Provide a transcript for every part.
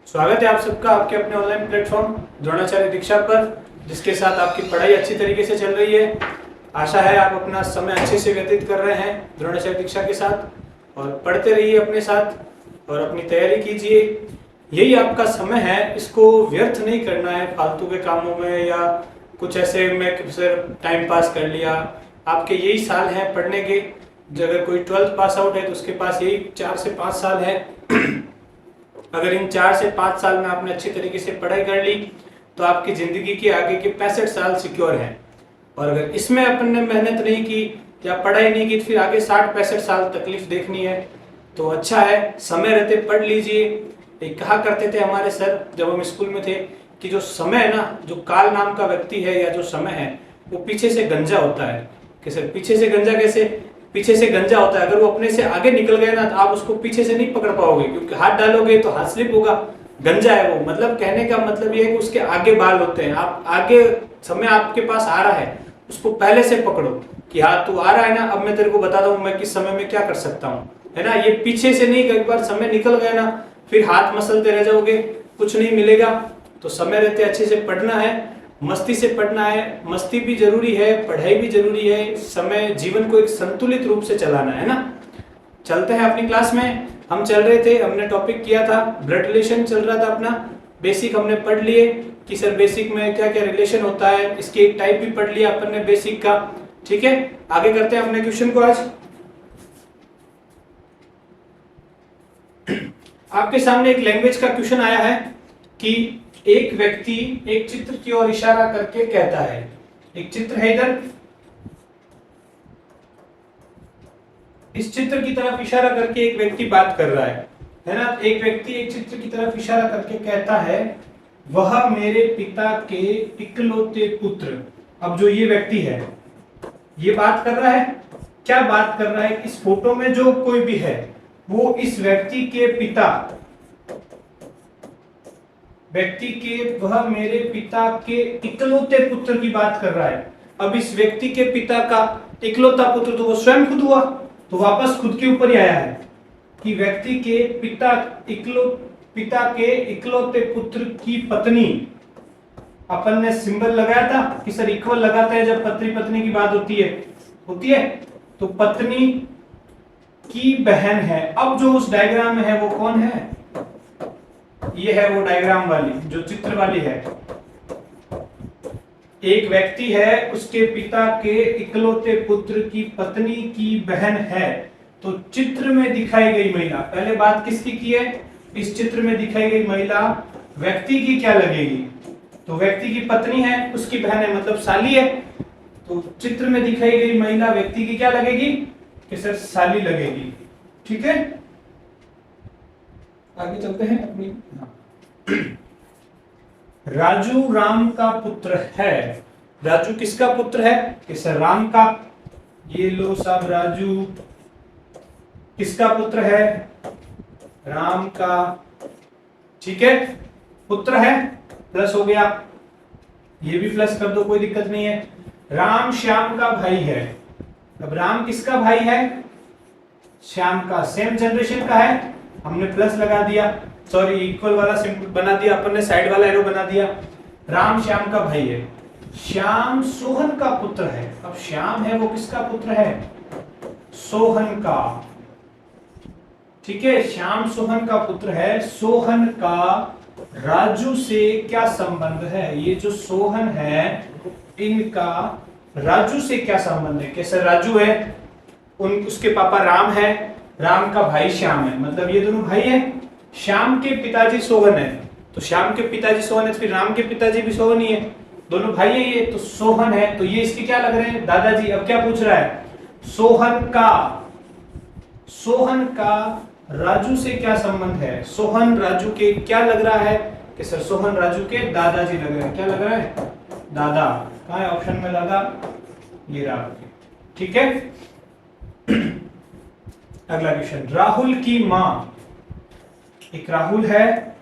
स्वागत है आप सबका आपके अपने ऑनलाइन प्लेटफॉर्म द्रोणाचार्य दीक्षा पर, जिसके साथ आपकी पढ़ाई अच्छी तरीके से चल रही है। आशा है आप अपना समय अच्छे से व्यतीत कर रहे हैं द्रोणाचार्य दीक्षा के साथ, और पढ़ते रहिए अपने साथ और अपनी तैयारी कीजिए। यही आपका समय है, इसको व्यर्थ नहीं करना है फालतू के कामों में या कुछ ऐसे में सर टाइम पास कर लिया। आपके यही साल हैं पढ़ने के। अगर कोई 12th पास आउट है तो उसके पास यही 4 से 5 साल है। अगर इन 4 से 5 साल में आपने अच्छी तरीके से पढ़ाई कर ली तो आपकी जिंदगी के आगे के 65 साल सिक्योर हैं। और अगर इसमें अपन ने मेहनत नहीं की या पढ़ाई नहीं की तो फिर आगे 60-65 साल तकलीफ देखनी है। तो अच्छा है, समय रहते पढ़ लीजिए। एक कहा करते थे हमारे सर जब हम स्कूल में थे कि जो समय है ना, जो काल नाम का व्यक्ति है या जो समय है वो पीछे से गंजा होता है। कि सर पीछे से गंजा कैसे? पीछे से गंजा होता है, अगर वो अपने से आगे निकल गए ना तो आप उसको पीछे से नहीं पकड़ पाओगे, क्योंकि हाथ डालोगे तो हाथ स्लिप होगा। गंजा है वो, मतलब कहने का मतलब ये है कि उसके आगे बाल होते हैं। आप आगे समय आपके पास आ रहा है, उसको पहले से पकड़ो कि हाँ तू आ रहा है ना, अब मैं तेरे को बताता हूँ मैं किस समय में क्या कर सकता हूँ, है ना। ये पीछे से नहीं, एक बार समय निकल गया ना फिर हाथ मसलते रह जाओगे, कुछ नहीं मिलेगा। तो समय रहते अच्छे से पढ़ना है, मस्ती से पढ़ना है। मस्ती भी जरूरी है, पढ़ाई भी जरूरी है। समय जीवन को एक संतुलित रूप से चलाना है ना। चलते हैं अपनी क्लास में। हम चल रहे थे, हमने टॉपिक किया था ब्लड रिलेशन चल रहा था अपना। बेसिक हमने पढ़ लिए कि सर बेसिक में क्या क्या रिलेशन होता है, इसके एक टाइप भी पढ़ लिया अपन ने बेसिक का। ठीक है, आगे करते हैं अपने क्वेश्चन को। आज आपके सामने एक लैंग्वेज का क्वेश्चन आया है कि एक व्यक्ति एक चित्र की ओर इशारा करके कहता है। एक चित्र है इधर, इस चित्र की तरफ इशारा करके एक व्यक्ति बात कर रहा है ना। एक व्यक्ति एक चित्र की तरफ इशारा करके कहता है, वह मेरे पिता के इकलौते पुत्र। अब जो ये व्यक्ति है ये बात कर रहा है, क्या बात कर रहा है? इस फोटो में जो कोई भी है वो इस व्यक्ति के पिता, वह मेरे पिता के इकलौते पुत्र की बात कर रहा है। अब इस व्यक्ति के पिता का इकलौता पुत्र तो वो स्वयं खुद हुआ, तो वापस खुद के ऊपर ही आया है कि व्यक्ति के पिता के इकलौते पुत्र की पत्नी। अपन ने सिंबल लगाया था कि सर इक्वल लगाते हैं जब पति पत्नी की बात होती है तो पत्नी की बहन है। अब जो उस डायग्राम में है वो कौन है? ये है वो डायग्राम वाली, जो चित्र वाली है। एक व्यक्ति है, उसके पिता के इकलौते पुत्र की पत्नी की बहन है। तो चित्र में दिखाई गई महिला, पहले बात किसकी की है? इस चित्र में दिखाई गई महिला व्यक्ति की क्या लगेगी? तो व्यक्ति की पत्नी है, उसकी बहन है, मतलब साली है। तो चित्र में दिखाई गई महिला व्यक्ति की क्या लगेगी? कि सर साली लगेगी। ठीक है, आगे चलते हैं अपनी। राजू राम का पुत्र है। राजू किसका पुत्र है? कि सर राम का। ये लो साहब, राजू किसका पुत्र है? राम का। ठीक है, पुत्र है, प्लस हो गया। ये भी प्लस कर दो, कोई दिक्कत नहीं है। राम श्याम का भाई है। अब राम किसका भाई है? श्याम का। सेम जनरेशन का है, हमने प्लस लगा दिया, सॉरी इक्वल वाला सिंबल बना दिया अपन ने, साइड वाला एरो बना दिया। राम श्याम का भाई है। श्याम सोहन का पुत्र है। अब श्याम है वो किसका पुत्र है? सोहन का। ठीक है, श्याम सोहन का पुत्र है। सोहन का राजू से क्या संबंध है? ये जो सोहन है इनका राजू से क्या संबंध है? कैसे राजू है, उसके पापा राम है, राम का भाई श्याम है, मतलब ये दोनों भाई है। श्याम के पिताजी सोहन है, तो श्याम के पिताजी सोहन है, फिर राम के पिताजी भी सोहन ही है, दोनों भाई है ये, तो सोहन है। तो ये इसके क्या लग रहे हैं? दादाजी। अब क्या पूछ रहा है? सोहन का राजू से क्या संबंध है? सोहन राजू के क्या लग रहा है? कि सर सोहन राजू के दादाजी लग रहे हैं। क्या लग रहा है? दादा। कहाँ है ऑप्शन में दादा? ये रहा। ठीक है, अगला क्वेश्चन। राहुल की मां, एक राहुल है,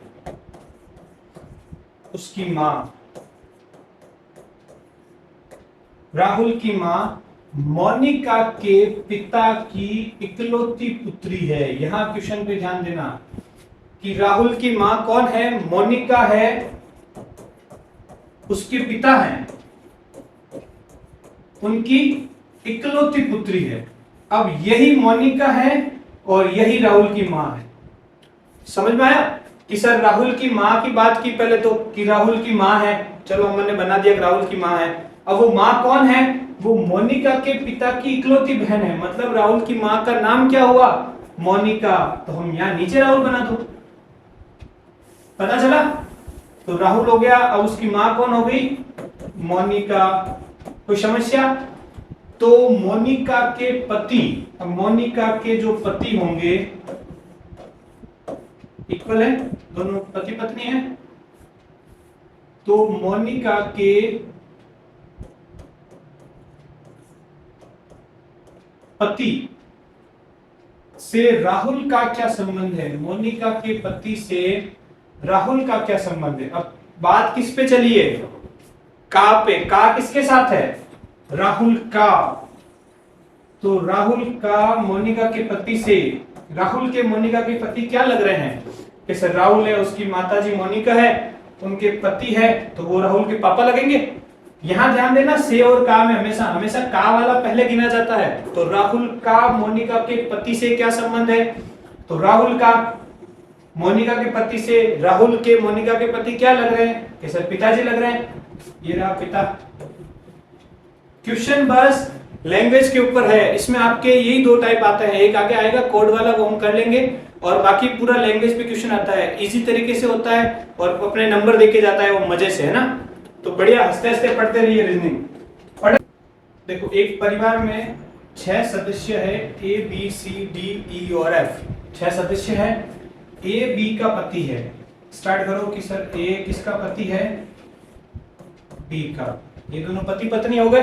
उसकी मां, राहुल की मां मोनिका के पिता की इकलौती पुत्री है। यहां क्वेश्चन पे ध्यान देना कि राहुल की मां कौन है? मोनिका है, उसके पिता हैं, उनकी इकलौती पुत्री है। अब यही मोनिका है और यही राहुल की मां है। समझ में आया कि सर राहुल की मां की बात की पहले तो कि राहुल की मां है, चलो हमने बना दिया कि राहुल की मां है। अब वो मां कौन है? वो मोनिका के पिता की इकलौती बहन है, मतलब राहुल की मां का नाम क्या हुआ? मोनिका। तो हम यहां नीचे राहुल बना दो, पता चला? तो राहुल हो गया, अब उसकी मां कौन हो गई? मोनिका। कोई समस्या? तो मोनिका के पति, अब मोनिका के जो पति होंगे इक्वल है, दोनों पति पत्नी है, तो मोनिका के पति से राहुल का क्या संबंध है? मोनिका के पति से राहुल का क्या संबंध है? अब बात किस पे चली है? का पे। का किसके साथ है? राहुल का। तो राहुल का मोनिका के पति से, राहुल के मोनिका के पति क्या लग रहे हैं? कि सर राहुल है, उसकी माताजी मोनिका है, उनके पति है, तो वो राहुल के पापा लगेंगे। यहां ध्यान देना, से और का में हमेशा हमेशा का वाला पहले गिना जाता है। तो राहुल का मोनिका के पति से क्या संबंध है? तो राहुल का मोनिका के पति से, राहुल के मोनिका के पति क्या लग रहे हैं? कि सर पिताजी लग रहे हैं, ये रहा पिता। क्वेश्चन बस लैंग्वेज के ऊपर है, इसमें आपके यही दो टाइप आते हैं, एक आगे आएगा कोड वाला, वो हम कर लेंगे, और बाकी पूरा लैंग्वेज पे क्वेश्चन आता है, इजी तरीके से होता है और अपने नंबर देके जाता है, वो मजे से, है ना। तो बढ़िया हंसते हंसते पढ़ते रहिए रीजनिंग। देखो, एक परिवार में 6 सदस्य है, A B C D E और एफ। 6 सदस्य है, ए बी का पति है। स्टार्ट करो कि सर ए किसका पति है? बी का। ये दोनों पति पत्नी हो गए।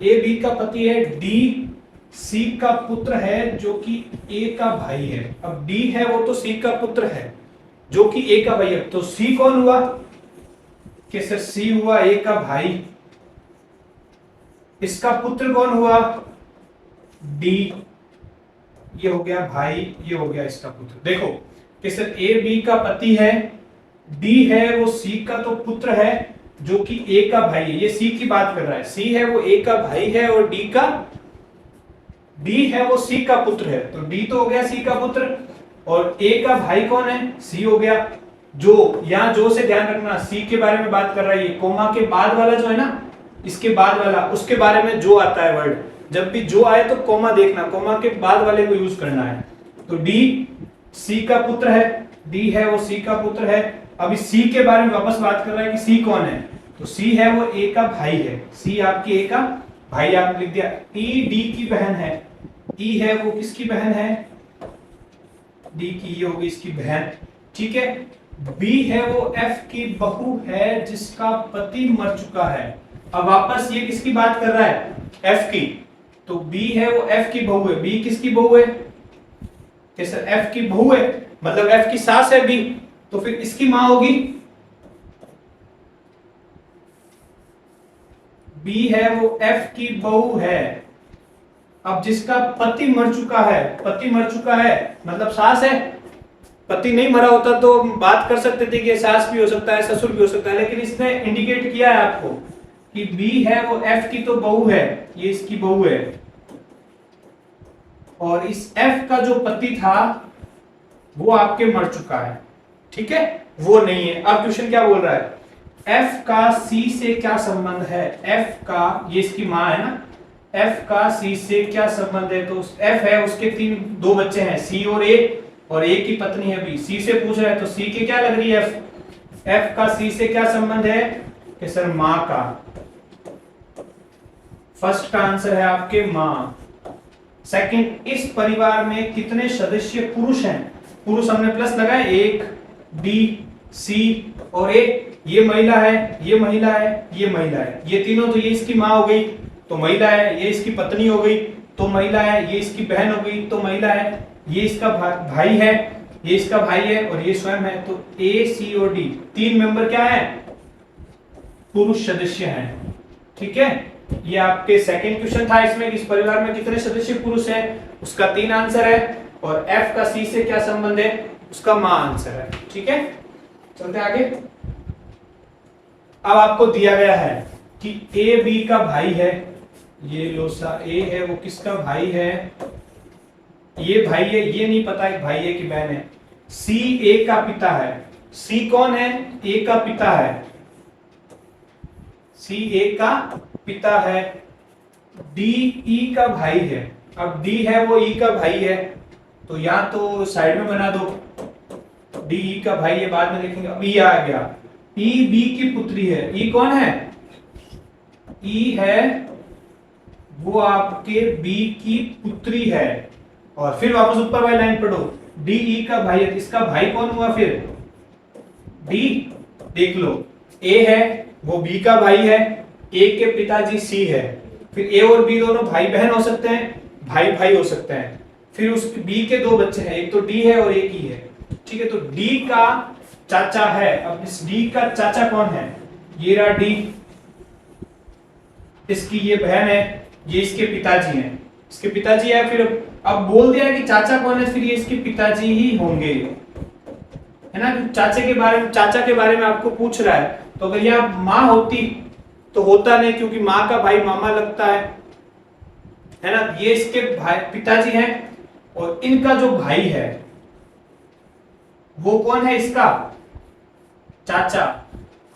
ए बी का पति है, डी सी का पुत्र है जो कि ए का भाई है। अब डी है वो तो सी का पुत्र है जो कि ए का भाई है, तो सी कौन हुआ? कि सर सी हुआ ए का भाई। इसका पुत्र कौन हुआ? डी। ये हो गया भाई, ये हो गया इसका पुत्र। देखो कि सर ए बी का पति है, डी है वो सी का तो पुत्र है जो कि ए का भाई है। ये सी की बात कर रहा है, सी है वो ए का भाई है और डी है वो सी का पुत्र है। तो डी तो हो गया सी का पुत्र, और ए का भाई कौन है? सी हो गया। जो यहां जो से ध्यान रखना, सी के बारे में बात कर रहा है, ये कोमा के बाद वाला जो है ना, इसके बाद वाला, उसके बारे में जो आता है वर्ड, जब भी जो आए तो कोमा देखना, कोमा के बाद वाले को यूज करना है। तो डी सी का पुत्र है, डी है वो सी का पुत्र है। अभी सी के बारे में वापस बात कर रहा है कि सी कौन है, तो सी है वो ए का भाई है। सी आपकी ए का भाई, आप लिख दिया। ई डी की बहन है, ई है वो किसकी बहन है? डी की, ये होगी इसकी बहन, ठीक है। बी है वो एफ की बहू है जिसका पति मर चुका है। अब वापस ये किसकी बात कर रहा है? एफ की। तो बी है वो एफ की बहू है। बी किसकी बहू है? सर एफ की बहू है, मतलब एफ की सास है बी, तो फिर इसकी मां होगी। बी है वो एफ की बहू है। अब जिसका पति मर चुका है, पति मर चुका है मतलब सास है। पति नहीं मरा होता तो बात कर सकते थे कि सास भी हो सकता है, ससुर भी हो सकता है, लेकिन इसने इंडिकेट किया है आपको कि बी है वो एफ की तो बहू है, ये इसकी बहू है, और इस एफ का जो पति था वो आपके मर चुका है, ठीक है, वो नहीं है। अब क्वेश्चन क्या बोल रहा है? एफ का सी से क्या संबंध है? एफ का, ये इसकी मां है ना, एफ का सी से क्या संबंध है? तो एफ है उसके दो बच्चे हैं, सी और ए की पत्नी है बी। सी से पूछ रहा है तो सी के क्या लग रही है? एफ। एफ का सी से क्या संबंध है? कि सर मां का। फर्स्ट का आंसर है आपके मां। सेकंड, इस परिवार में कितने सदस्य पुरुष हैं? पुरुष हमने प्लस लगाए, एक, बी, सी और ए। ये महिला है, ये महिला है, ये महिला है, ये तीनों, तो ये इसकी मां हो गई तो महिला है, ये इसकी पत्नी हो गई तो महिला है, ये इसकी बहन हो गई तो महिला है, ये इसका भाई है, ये इसका भाई है और ये स्वयं है। तो ए, सी और डी तीन मेंबर क्या है? पुरुष सदस्य हैं, ठीक है। ये आपके सेकंड क्वेश्चन था इसमें, इस परिवार में कितने सदस्य पुरुष हैं, उसका 3 आंसर है। और एफ का सी से क्या संबंध है? उसका माँ आंसर है। ठीक है, चलते आगे। अब आपको दिया गया है कि ए बी का भाई है, ये लोसा ए है वो किसका भाई है, ये भाई है, ये नहीं पता है भाई है कि बहन है। सी ए का पिता है, सी कौन है, ए का पिता है, सी ए का पिता है। डी ई का भाई है, अब डी है वो ई का भाई है, तो या तो साइड में बना दो, डी ई का भाई है, बाद में देखेंगे। अब ई आ गया, ई बी की पुत्री है, ई कौन है, ई है वो आपके बी की पुत्री है। और फिर वापस ऊपर वाली लाइन पढ़ो, डी ई का भाई है, इसका भाई कौन हुआ फिर, डी। देख लो, ए है वो बी का भाई है, ए के पिताजी सी है, फिर ए और बी दोनों भाई बहन हो सकते हैं, भाई भाई हो सकते हैं। फिर उस बी के दो बच्चे हैं, एक तो डी है और एक ही है। ठीक है, तो डी का चाचा है। अब इस डी का चाचा कौन है, ये रहा डी, इसकी ये बहन है, ये इसके पिताजी हैं, इसके पिताजी है। फिर अब बोल दिया कि चाचा कौन है, फिर ये इसके पिताजी ही होंगे, है ना। चाचा के बारे में आपको पूछ रहा है, तो अगर यह माँ होती तो होता नहीं, क्योंकि माँ का भाई मामा लगता है ना। ये इसके भाई पिताजी हैं, और इनका जो भाई है वो कौन है, इसका चाचा।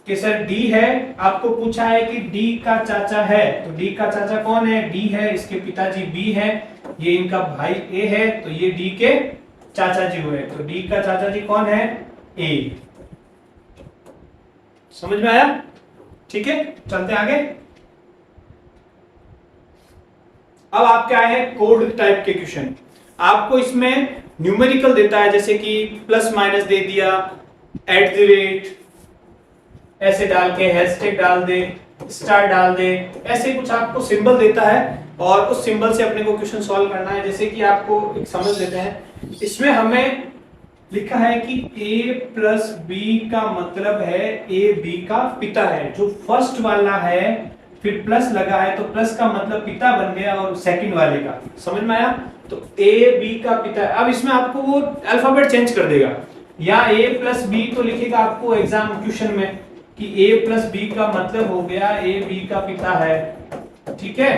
कि सर डी है, आपको पूछा है कि डी का चाचा है, तो डी का चाचा कौन है, डी है, इसके पिताजी बी है, ये इनका भाई ए है, तो ये डी के चाचा जी हुए। तो डी का चाचा जी कौन है, ए। समझ में आया? ठीक है, चलते आगे। अब आपके आए हैं कोड टाइप के क्वेश्चन। आपको इसमें न्यूमेरिकल देता है, जैसे कि प्लस माइनस दे दिया, एट द रेट ऐसे डाल के, हैशटैग डाल दे, स्टार डाल दे, ऐसे कुछ आपको सिंबल देता है और उस सिंबल से अपने को क्वेश्चन सॉल्व करना है। जैसे कि आपको एक समझ लेते हैं, इसमें हमें लिखा है कि a प्लस बी का मतलब है ए बी का पिता है। जो फर्स्ट वाला है फिर प्लस लगा है, तो प्लस का मतलब पिता बन गया, और सेकंड वाले का, समझ में आया? तो ए बी का पिता है। अब इसमें आपको वो अल्फाबेट चेंज कर देगा, या a प्लस बी तो लिखेगा आपको एग्जाम क्वेश्चन में कि a प्लस बी का मतलब हो गया ए बी का पिता है। ठीक है,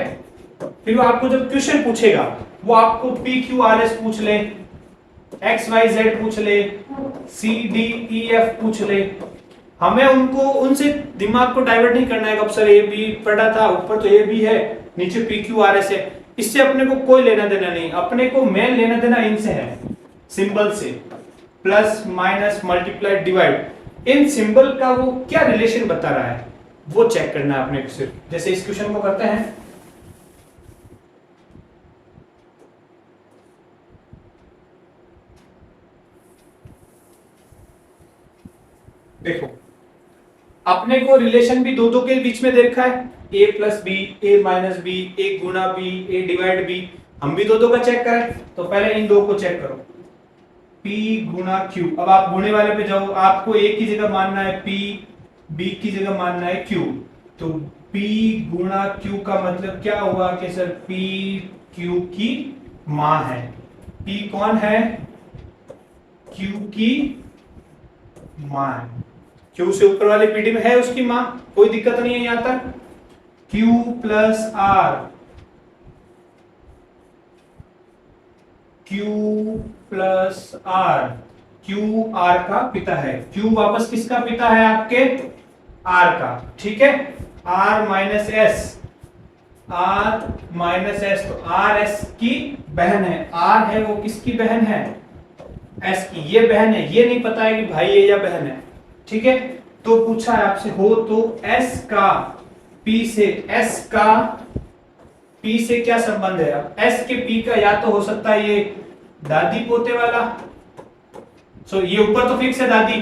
फिर वो आपको जब क्वेश्चन पूछेगा वो आपको पी क्यू आर एस पूछ ले, एक्स वाई जेड पूछ ले, सी डी ई एफ पूछ ले, हमें उनसे दिमाग को डाइवर्ट नहीं करना है। अब सर ए बी पढ़ा था, ऊपर तो ए बी है, नीचे पी क्यू आर एस है, इससे अपने को कोई लेना देना नहीं। अपने को मेन लेना देना इनसे है, सिंबल से, प्लस माइनस मल्टीप्लाई डिवाइड, इन सिंबल का वो क्या रिलेशन बता रहा है वो चेक करना है अपने को सिर्फ। जैसे इस क्वेश्चन को करते हैं, देखो अपने को रिलेशन भी दो के बीच में देखा है, a plus b, a minus b, a गुना बी, ए डिवाइड बी, हम भी दो का चेक करें। तो पहले इन दो को चेक करो, p गुना q। अब आप गुणे वाले पे जाओ, आपको a की जगह मानना है p, b की जगह मानना है q। तो p गुना q का मतलब क्या हुआ कि सर p q की मां है। p कौन है, q की मां है। q से ऊपर वाले पीडी में है उसकी मां, कोई दिक्कत नहीं है यहां तक। q plus r, q plus r, q r का पिता है। q वापस किसका पिता है, आपके r का। ठीक है, r minus S, r minus S, तो r s की बहन है। r है वो किसकी बहन है, s की, ये बहन है। ये नहीं पता है कि भाई है या बहन है। ठीक है, तो पूछा है आपसे हो तो s का p से, s का p से क्या संबंध है। अब s के p का या तो हो सकता है ये दादी पोते वाला, सो ये ऊपर तो फिक्स है दादी,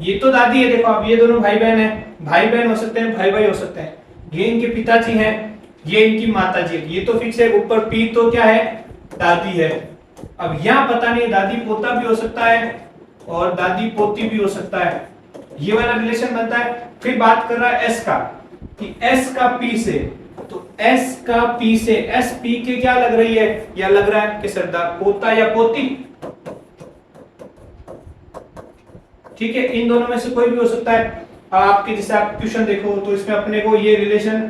ये तो दादी है। देखो आप, ये दोनों भाई बहन है, भाई बहन हो सकते हैं, भाई भाई हो सकते हैं। ये इनके पिताजी हैं, ये इनकी माताजी है, ये तो फिक्स है। ऊपर p तो क्या है, दादी है। अब यहाँ पता नहीं, दादी पोता भी हो सकता है और दादी पोती भी हो सकता है, ये वाला रिलेशन बनता है। फिर बात कर रहा है s का, कि s का p से, तो s का p से, s p के क्या लग रही है, या लग रहा है कि सरदार पोता या पोती, ठीक है, इन दोनों में से कोई भी हो सकता है। आपके जैसे आप क्वेश्चन देखो तो इसमें अपने को ये रिलेशन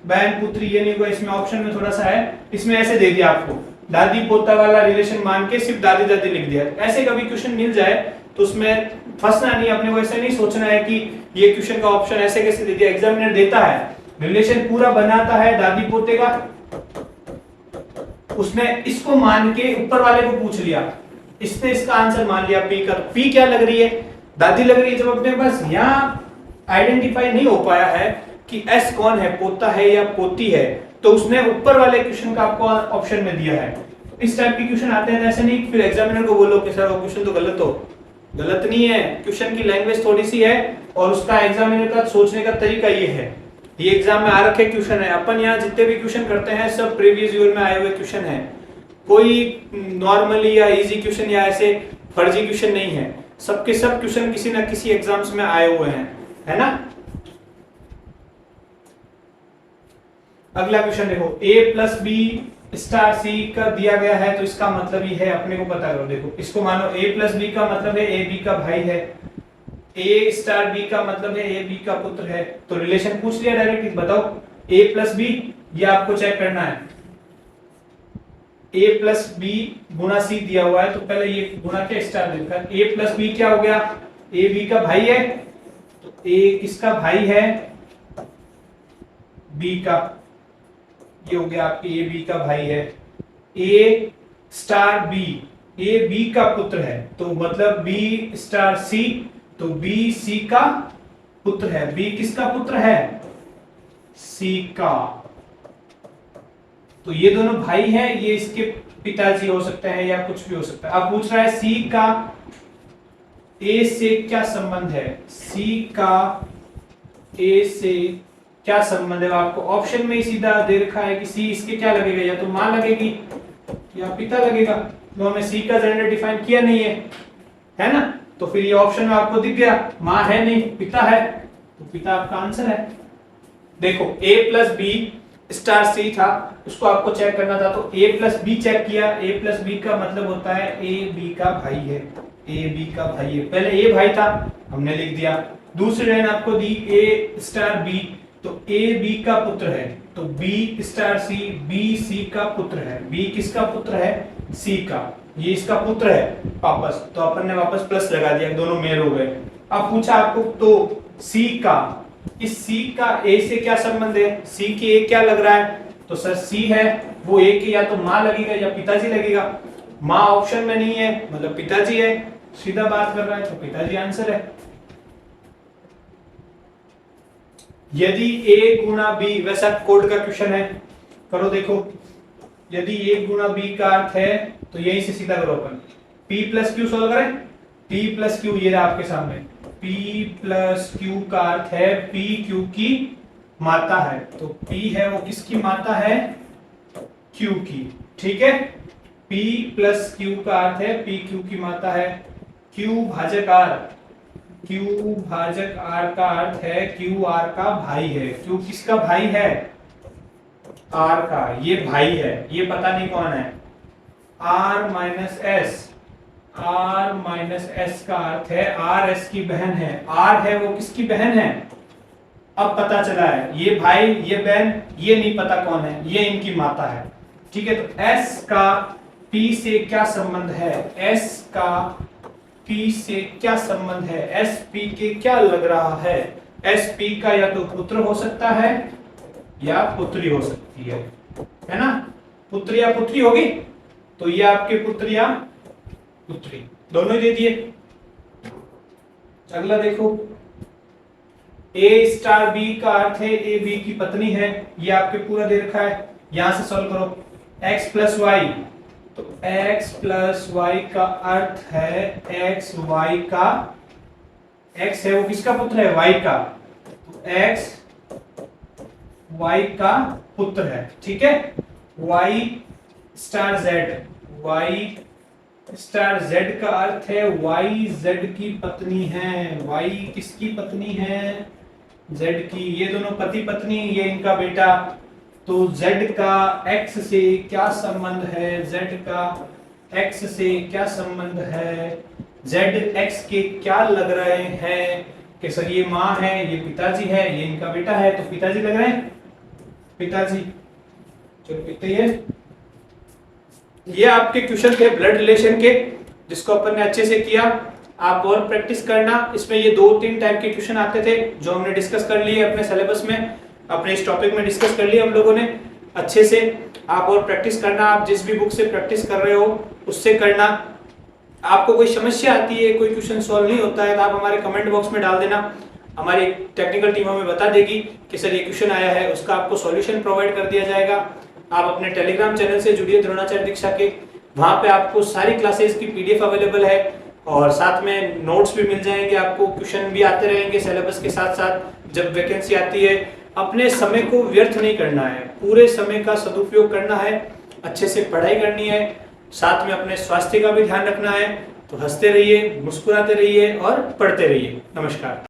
बहन पुत्री ये नहीं हुआ, इसमें ऑप्शन में थोड़ा सा है, इसमें ऐसे दे दिया आपको दादी पोता वाला रिलेशन मान के सिर्फ दादी दादी लिख दिया। ऐसे कभी क्वेश्चन मिल जाए तो उसमें फंसना नहीं, अपने को ऐसे नहीं सोचना है कि ये क्वेश्चन का ऑप्शन ऐसे कैसे दे दिया। एग्जामिनर देता है रिलेशन पूरा बनाता है दादी पोते का, उसने इसको मान के ऊपर वाले को पूछ लिया, इसने इसका आंसर मान लिया पी का, पी क्या लग रही है, दादी लग रही है। जब अपने पास यहाँ आइडेंटिफाई नहीं हो पाया है कि एस कौन है, पोता है या पोती है, तो उसने ऊपर वाले क्वेश्चन का आपको ऑप्शन में दिया है। इस टाइप के क्वेश्चन आते हैं, ऐसे नहीं फिर एग्जामिनर को बोलो कि सर वो क्वेश्चन तो गलत हो, गलत नहीं है, क्वेश्चन की लैंग्वेज थोड़ी सी है और उसका एग्जामिनर का सोचने का तरीका ये है। ये एग्जाम में आ रखे क्वेश्चन है, अपन यहाँ जितने भी क्वेश्चन करते हैं सब प्रीवियस ईयर में आए हुए क्वेश्चन है, कोई नॉर्मली या इजी क्वेश्चन या ऐसे फर्जी क्वेश्चन नहीं है, सबके सब क्वेश्चन किसी ना किसी एग्जाम्स में आए हुए हैं, है ना। अगला क्वेश्चन देखो, a plus B star c का दिया गया है तो इसका मतलब ये है, अपने को पता करो। देखो इसको मानो a प्लस बी का मतलब है a b का भाई है, a स्टार b का मतलब है a b का पुत्र है, तो रिलेशन पूछ लिया डायरेक्ट। बताओ a प्लस बी, ये आपको चेक करना है, a प्लस बी गुना c दिया हुआ है तो पहले ये गुना के स्टार लिखा है, a प्लस बी क्या हो गया, a b का भाई है, तो a किसका भाई है, b का, ये हो गया आपके ए बी का भाई है। ए स्टार बी, ए बी का पुत्र है तो मतलब बी स्टार सी, तो बी सी का पुत्र है। बी किसका पुत्र है, सी का, तो ये दोनों भाई हैं, ये इसके पिताजी हो सकते हैं या कुछ भी हो सकता है। अब पूछ रहा है सी का ए से क्या संबंध है, सी का ए से क्या संबंध है, आपको ऑप्शन में ही सीधा दे रखा है कि सी इसके क्या लगेगा, या तो मां लगेगी या पिता लगेगा, तो हमें सी का जेंडर डिफाइन किया नहीं है ना, तो फिर ये ऑप्शन में आपको दिख गया, मां है नहीं पिता है, तो पिता आपका आंसर है। देखो a plus B star c था, उसको आपको चेक करना था तो a प्लस बी चेक किया, a प्लस बी का मतलब होता है a b का भाई है, a b का भाई है, पहले a भाई था हमने लिख दिया, दूसरी लाइन आपको दी a स्टार b, तो a b का पुत्र है, तो b star c b c का पुत्र है, b किसका पुत्र है, c का, ये इसका पुत्र है वापस, तो अपन ने वापस प्लस लगा दिया, दोनों मेल हो गए। अब पूछा आपको तो c का, इस c का a से क्या संबंध है, c की a क्या लग रहा है, तो सर c है वो a के या तो मां लगेगा या पिताजी लगेगा, मां ऑप्शन में नहीं है मतलब पिताजी है, सीधा बात कर रहा है तो पिताजी आंसर है। यदि a गुना b, वैसा कोड का क्वेश्चन है, करो देखो, यदि a गुना b का अर्थ है तो यही से सीधा करो अपन, p प्लस क्यू सोल्व करें, p प्लस क्यू ये आपके सामने, p प्लस क्यू का अर्थ है p q की माता है, तो p है वो किसकी माता है, q की, ठीक है, p प्लस क्यू का अर्थ है p q की माता है, q भाजक r, Q भाजक R का अर्थ है Q R का भाई है, Q किसका भाई है, R का, ये भाई है, ये पता नहीं कौन है, R minus S, R minus S का अर्थ है R S की बहन है, R है वो किसकी बहन है, अब पता चला है ये भाई ये बहन, ये नहीं पता कौन है, ये इनकी माता है, ठीक है। तो S का P से क्या संबंध है, S का P से क्या संबंध है, एस पी के क्या लग रहा है, एस पी का या तो पुत्र हो सकता है या पुत्री हो सकती है ना, पुत्र या पुत्री होगी, तो ये आपके पुत्र या पुत्री दोनों ही दे दिए। अगला देखो, a स्टार b का अर्थ है a b की पत्नी है, ये आपके पूरा दे रखा है, यहां से सॉल्व करो, x प्लस वाई, तो x प्लस वाई का अर्थ है x y का, x है वो किसका पुत्र है, y का, तो x y का पुत्र है, ठीक है। y star z, y star z का अर्थ है y z की पत्नी है, y किसकी पत्नी है, z की, ये दोनों पति पत्नी, ये इनका बेटा, तो z का x से क्या संबंध है, z का x से क्या संबंध है, ZX के क्या लग रहे हैं कि सर ये माँ है, ये पिताजी है, ये इनका बेटा है, तो पिताजी लग रहे हैं, पिताजी। चलो लिखते हैं। ये आपके क्वेश्चन थे ब्लड रिलेशन के, जिसको अपन ने अच्छे से किया। आप और प्रैक्टिस करना। इसमें ये 2-3 टाइप के क्वेश्चन आते थे जो हमने डिस्कस कर लिए अपने सिलेबस में, अपने इस टॉपिक में डिस्कस कर लिए हम लोगों ने अच्छे से। आप और प्रैक्टिस करना। आप जिस भी बुक से प्रैक्टिस कर रहे हो उससे करना। आपको कोई समस्या आती है, कोई क्वेश्चन सॉल्व नहीं होता है, तो आप हमारे कमेंट बॉक्स में डाल देना। हमारी टेक्निकल टीम हमें बता देगी कि सर ये क्वेश्चन आया है, उसका आपको सॉल्यूशन प्रोवाइड कर दिया जाएगा। आप अपने टेलीग्राम चैनल से जुड़िए द्रोणाचार्य दीक्षा के, वहां पे आपको सारी क्लासेस की PDF अवेलेबल है और साथ में नोट्स भी मिल जाएंगे आपको। क्वेश्चन भी आते रहेंगे सिलेबस के साथ साथ जब वैकेंसी आती है। अपने समय को व्यर्थ नहीं करना है, पूरे समय का सदुपयोग करना है, अच्छे से पढ़ाई करनी है, साथ में अपने स्वास्थ्य का भी ध्यान रखना है। तो हंसते रहिए, मुस्कुराते रहिए और पढ़ते रहिए। नमस्कार।